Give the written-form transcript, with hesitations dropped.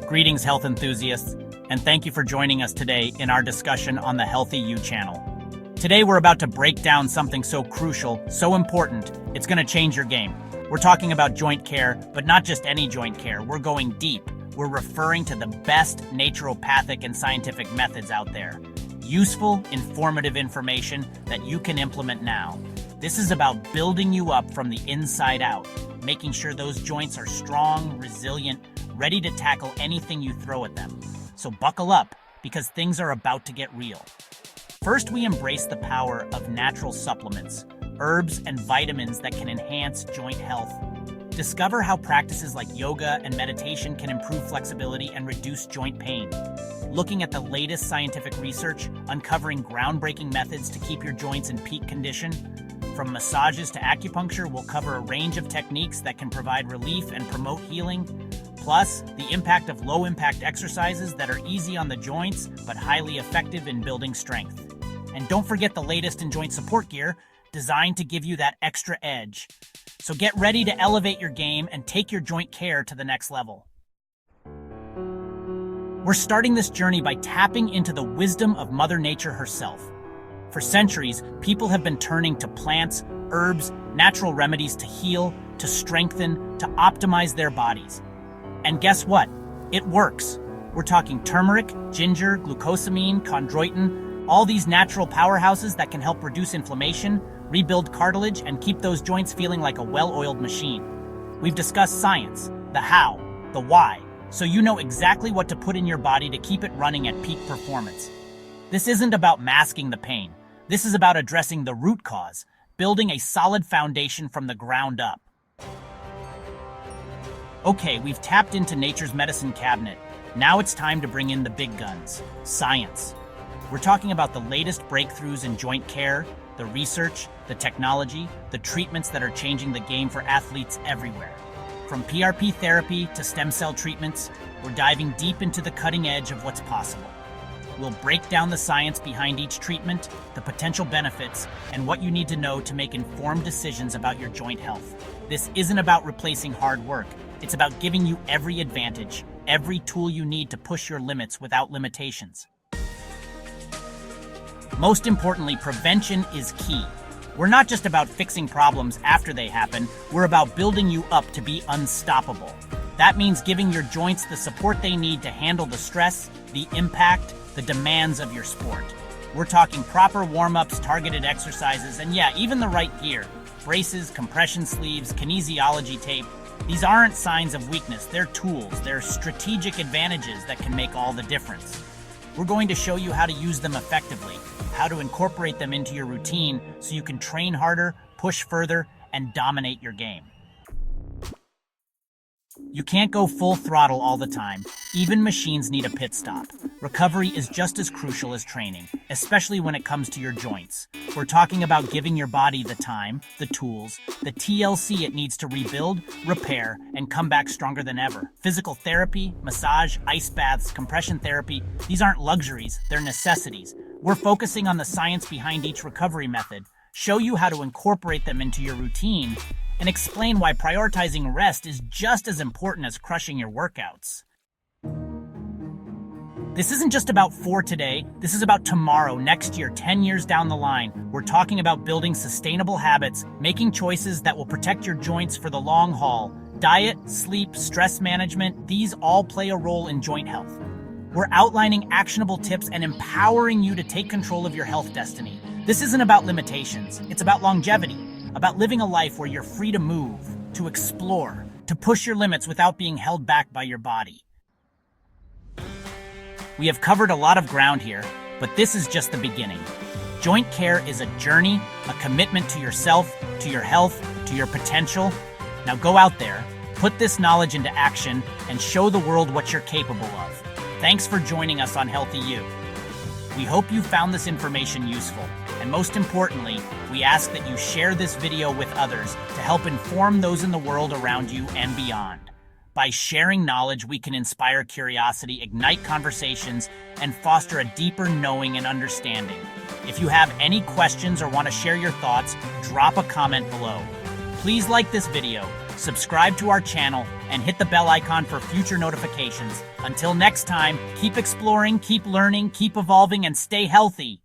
Greetings, health enthusiasts, and thank you for joining us today in our discussion on the Healthy You channel. Today, we're about to break down something so crucial, so important, it's going to change your game. We're talking about joint care, but not just any joint care. We're going deep. We're referring to the best naturopathic and scientific methods out there. Useful, informative information that you can implement now. This is about building you up from the inside out, making sure those joints are strong, resilient, ready to tackle anything you throw at them. So buckle up, because things are about to get real. First, we embrace the power of natural supplements, herbs and vitamins that can enhance joint health. Discover how practices like yoga and meditation can improve flexibility and reduce joint pain. Looking at the latest scientific research, uncovering groundbreaking methods to keep your joints in peak condition. From massages to acupuncture, we'll cover a range of techniques that can provide relief and promote healing. Plus, the impact of low-impact exercises that are easy on the joints, but highly effective in building strength. And don't forget the latest in joint support gear, designed to give you that extra edge. So get ready to elevate your game and take your joint care to the next level. We're starting this journey by tapping into the wisdom of Mother Nature herself. For centuries, people have been turning to plants, herbs, natural remedies to heal, to strengthen, to optimize their bodies. And guess what? It works. We're talking turmeric, ginger, glucosamine, chondroitin, all these natural powerhouses that can help reduce inflammation, rebuild cartilage, and keep those joints feeling like a well-oiled machine. We've discussed science, the how, the why, so you know exactly what to put in your body to keep it running at peak performance. This isn't about masking the pain. This is about addressing the root cause, building a solid foundation from the ground up. Okay, we've tapped into nature's medicine cabinet. Now it's time to bring in the big guns, science. We're talking about the latest breakthroughs in joint care, the research, the technology, the treatments that are changing the game for athletes everywhere. From PRP therapy to stem cell treatments, we're diving deep into the cutting edge of what's possible. We'll break down the science behind each treatment, the potential benefits, and what you need to know to make informed decisions about your joint health. This isn't about replacing hard work. It's about giving you every advantage, every tool you need to push your limits without limitations. Most importantly, prevention is key. We're not just about fixing problems after they happen, we're about building you up to be unstoppable. That means giving your joints the support they need to handle the stress, the impact, the demands of your sport. We're talking proper warm-ups, targeted exercises, and yeah, even the right gear. Braces, compression sleeves, kinesiology tape. These aren't signs of weakness, they're tools, they're strategic advantages that can make all the difference. We're going to show you how to use them effectively, how to incorporate them into your routine so you can train harder, push further, and dominate your game. You can't go full throttle all the time. Even machines need a pit stop. Recovery is just as crucial as training, especially when it comes to your joints. We're talking about giving your body the time, the tools, the TLC it needs to rebuild, repair, and come back stronger than ever. Physical therapy, massage, ice baths, compression therapy, these aren't luxuries, they're necessities. We're focusing on the science behind each recovery method, show you how to incorporate them into your routine, and explain why prioritizing rest is just as important as crushing your workouts. This isn't just about for today, this is about tomorrow, next year, 10 years down the line. We're talking about building sustainable habits, making choices that will protect your joints for the long haul. Diet, sleep, stress management, these all play a role in joint health. We're outlining actionable tips and empowering you to take control of your health destiny. This isn't about limitations, it's about longevity. About living a life where you're free to move, to explore, to push your limits without being held back by your body. We have covered a lot of ground here, but this is just the beginning. Joint care is a journey, a commitment to yourself, to your health, to your potential. Now go out there, put this knowledge into action, and show the world what you're capable of. Thanks for joining us on Healthy You. We hope you found this information useful, and most importantly, we ask that you share this video with others to help inform those in the world around you and beyond. By sharing knowledge, we can inspire curiosity, ignite conversations, and foster a deeper knowing and understanding. If you have any questions or want to share your thoughts, drop a comment below. Please like this video, subscribe to our channel, and hit the bell icon for future notifications. Until next time, keep exploring, keep learning, keep evolving, and stay healthy.